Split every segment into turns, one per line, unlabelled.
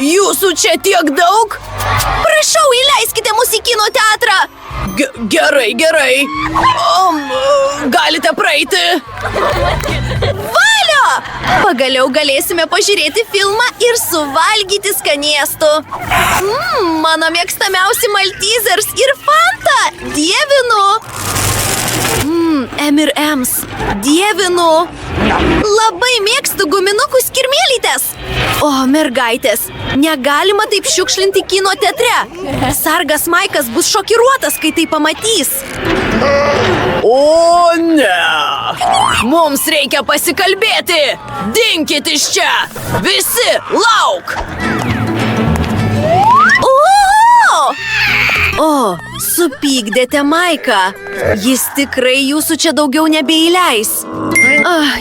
Jūsų čia tiek daug?
Prašau, įleiskite mus į kino teatrą.
Gerai. Galite praeiti.
Valio! Pagaliau galėsime pažiūrėti filmą ir suvalgyti skanėstų. Mano mėgstamiausi Maltesers ir Fanta. Dievinu. M&M's. Dievinu. Labai mėgstu guminukų skirmėlytes. O, mergaitės, negalima taip šiukšlinti kino teatre. Sargas Maikas bus šokiruotas, kai tai pamatys.
O, ne. Mums reikia pasikalbėti. Dinkit iš čia. Visi, lauk.
O, supykdėte Maiką. Jis tikrai jūsų čia daugiau nebeįleis.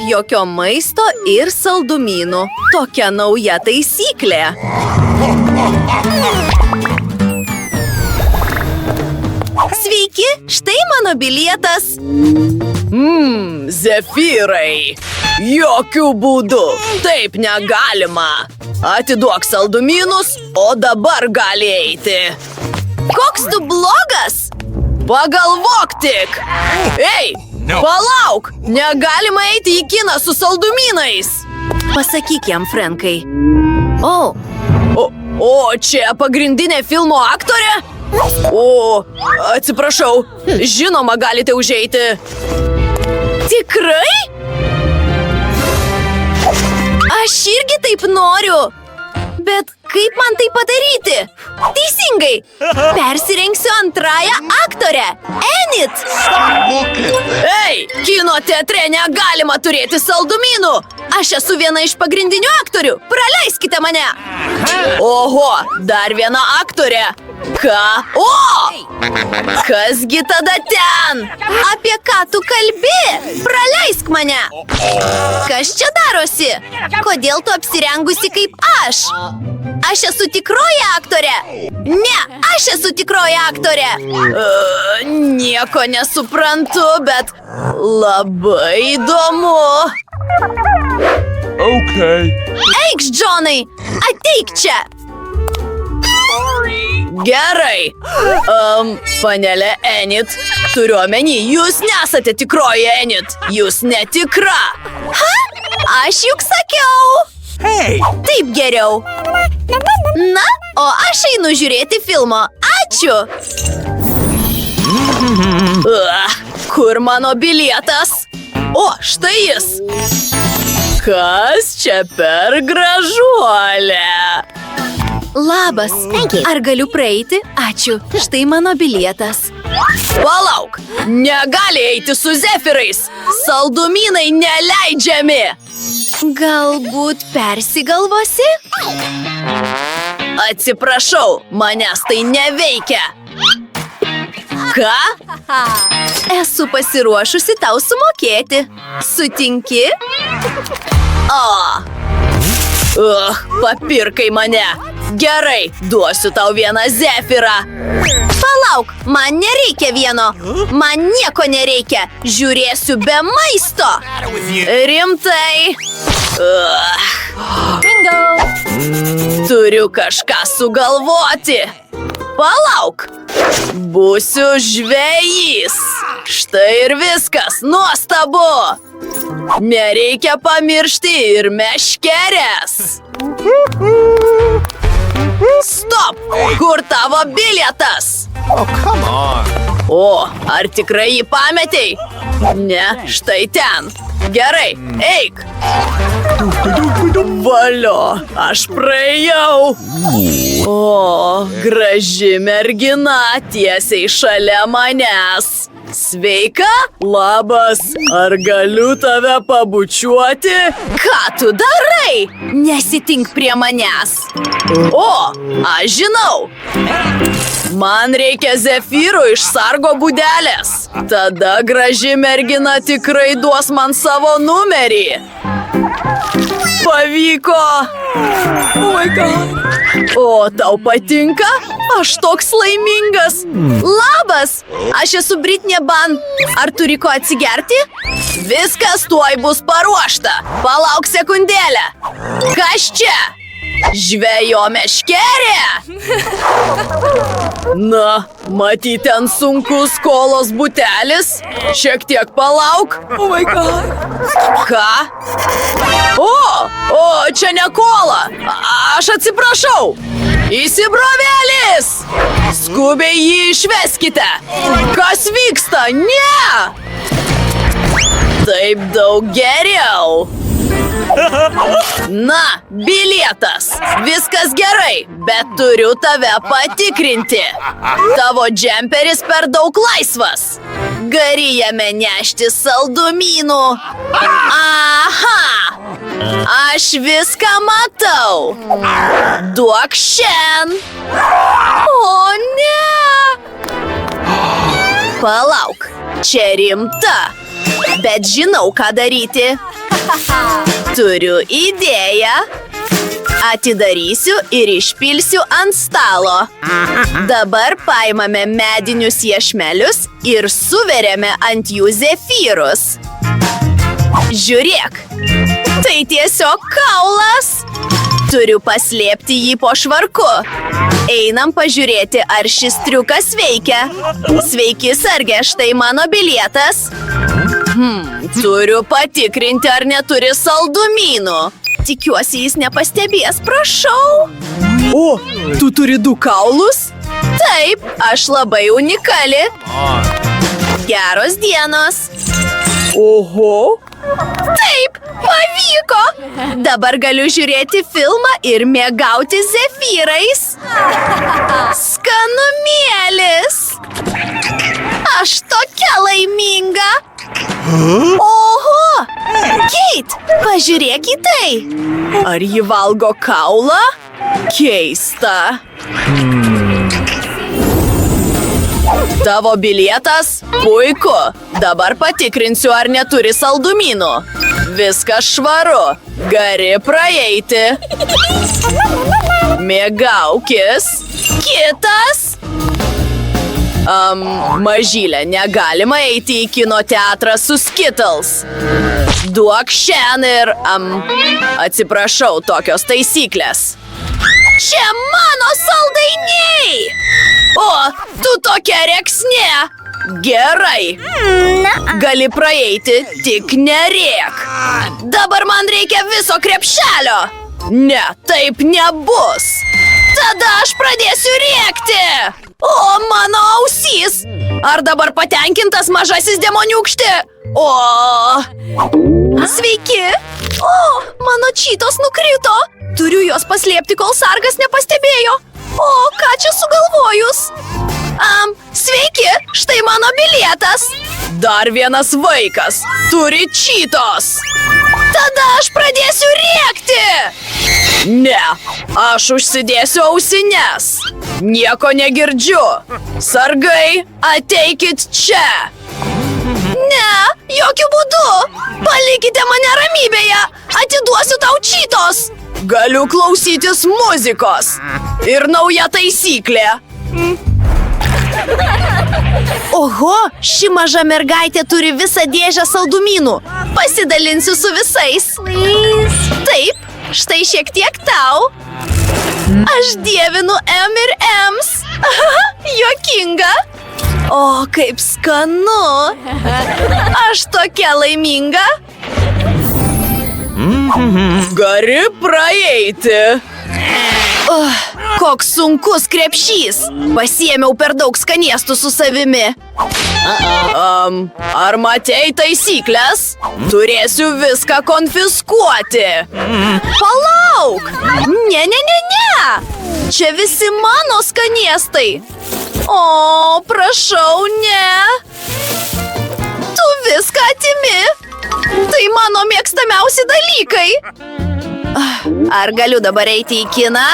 Jokio maisto ir saldumynų. Tokia nauja taisyklė. Sveiki, štai mano bilietas.
Zefyrai. Jokių būdų. Taip negalima. Atiduok saldumynus, o dabar gali eiti.
Koks tu blogas?
Pagalvok tik! Ei, palauk! Negalima eiti į kiną su saldumynais!
Pasakyk jam, Frankai.
O čia pagrindinė filmo aktorė? O, atsiprašau, žinoma, galite užeiti.
Tikrai? Aš irgi taip noriu. Bet kaip man tai padaryti? Teisingai! Persirengsiu antrąją aktorę, Enid!
Ei, kino teatre negalima turėti saldumynų! Aš esu viena iš pagrindinių aktorių! Praleiskite mane! Oho, dar viena aktorė! Ką? Kasgi tada ten?
Apie ką tu kalbi? Praleisk mane! Kas čia darosi? Kodėl tu apsirengusi kaip aš? Aš esu tikroji aktorė! Ne, aš esu tikroji aktorė!
Nieko nesuprantu, bet labai įdomu.
Eikš, Džonai! Ateik čia!
Gerai. Panelė Enid, turiu omeny, jūs nesate tikroji Enid. Jūs netikra.
Aš juk sakiau. Taip geriau. Na, o aš einu žiūrėti filmo. Ačiū.
Kur mano bilietas? O, štai jis. Kas čia per gražuolė?
Labas. Ar galiu praeiti? Ačiū. Štai mano bilietas.
Palauk. Negali eiti su Zefyrais. Saldumynai neleidžiami.
Galbūt persigalvosi?
Atsiprašau, manęs tai neveikia. Ką?
Esu pasiruošusi tau sumokėti. Sutinki?
Papirkai mane. Gerai, duosiu tau vieną Zefyrą.
Palauk, man nereikia vieno. Man nieko nereikia. Žiūrėsiu be maisto.
Rimtai? Turiu kažką sugalvoti. Palauk. Būsiu žvejys. Štai ir viskas. Nuostabu. Nereikia pamiršti ir meškerės. Stop! Kur tavo bilietas? O, ar tikrai jį pametei? Ne, štai ten. Gerai, eik. Valio, aš praėjau. O, graži mergina tiesiai šalia manęs. Sveika? Labas. Ar galiu tave pabučiuoti? Ką tu darai? Nesitink prie manęs. O, aš žinau. Man reikia Zefyrų iš sargo būdelės. Tada graži mergina tikrai duos man savo numerį. Pavyko. Oh my God. O, tau patinka? Aš toks laimingas.
Labas, aš esu Britney Ban. Ar turi ko atsigerti?
Viskas tuoj bus paruošta. Palauk sekundėlę. Kas čia? Žvejo meškerė? Na, matyt, ten sunkus kolos butelis. Šiek tiek palauk. Oh my god. Ką? O, čia ne kola. Aš atsiprašau. Įsibrovėlis! Skubiai jį išveskite. Kas vyksta? Ne! Taip daug geriau. Na, bilietas. Viskas gerai, bet turiu tave patikrinti. Tavo džemperis per daug laisvas. Gali jame nešti saldumynų. Aha! Aš viską matau. Duok šen. O ne! Palauk, čia rimta. Bet žinau, ką daryti. Turiu idėją. Atidarysiu ir išpilsiu ant stalo. Dabar paimame medinius iešmelius ir suveriame ant jų zefyrus. Žiūrėk, tai tiesiog kaulas. Turiu paslėpti jį po švarku. Einam pažiūrėti, ar šis triukas veikia. Sveiki, sarge, štai mano bilietas. Turiu patikrinti, ar neturi saldumynų. Tikiuosi, jis nepastebės, prašau. O, tu turi 2 kaulus? Taip, aš labai unikali. Geros dienos. Oho. Taip, pavyko. Dabar galiu žiūrėti filmą ir mėgauti zefyrais. Skanumėlis. Aš tokia laiminga. Oho! Keit, pažiūrėk į tai. Ar ji valgo kaulą? Keista. Tavo bilietas? Puiku. Dabar patikrinsiu, ar neturi saldumynų. Viskas švaru. Gali praeiti. Mėgaukis. Kitas? Mažylė, negalima eiti į kino teatrą su Skittles. Duok šen ir... atsiprašau, tokios taisyklės. Čia mano saldainiai! O, tu tokia reksnė! Gerai. Gali praeiti, tik nerėk. Dabar man reikia viso krepšelio. Ne, taip nebus. Tada aš pradėsiu rėkti. O, mano ausys! Ar dabar patenkintas mažasis demoniukšti? O! Sveiki! O, mano čytos nukrito. Turiu juos paslėpti, kol sargas nepastebėjo. O, ką čia sugalvojus? Sveiki, štai mano bilietas. Dar vienas vaikas turi čytos. Tada aš pradėsiu rėkti. Ne, aš užsidėsiu ausines. Nieko negirdžiu. Sargai, ateikit čia. Ne, jokių būdų. Palikite mane ramybėje. Atiduosiu tau čytos. Galiu klausytis muzikos. Ir nauja taisyklė. Oho, ši maža mergaitė turi visą dėžę saldumynų. Pasidalinsiu su visais. Taip, štai šiek tiek tau. Aš dievinu M ir M's. Juokinga. O, kaip skanu. Aš tokia laiminga. Gali praeiti. Koks sunkus krepšys. Pasiėmiau per daug skanėstų su savimi. Ar matei taisyklės? Turėsiu viską konfiskuoti. Palauk! Ne. Čia visi mano skanėstai. O, prašau, ne. Tu viską atimi. Tai mano mėgstamiausi dalykai. Ar galiu dabar eiti į kiną?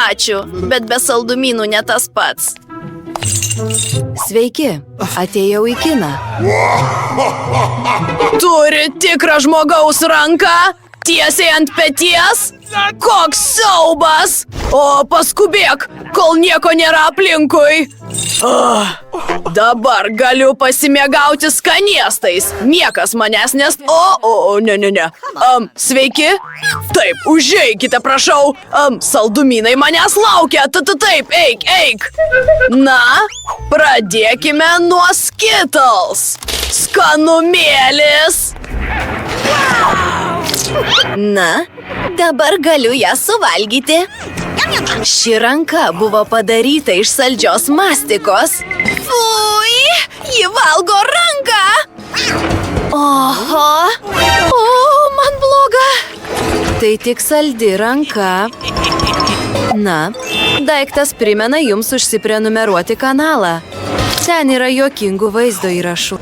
Ačiū, bet be saldumynų ne tas pats. Sveiki, atėjau į kiną. Turi tikrą žmogaus ranką? Tiesiai ant peties? Koks siaubas! O paskubėk, kol nieko nėra aplinkui. Dabar galiu pasimėgauti skanėstais. Niekas manęs ne. Sveiki? Taip, užeikite, prašau. Saldumynai manęs laukia. Taip, eik. Na, pradėkime nuo Skittles. Skanumėlis.
Na, dabar galiu ją suvalgyti.
Ši ranka buvo padaryta iš saldžios mastikos.
Fui, ji valgo ranką.
Oho, man bloga. Tai tik saldi ranka. Na, daiktas primena jums užsiprenumeruoti kanalą. Ten yra juokingų vaizdo įrašų.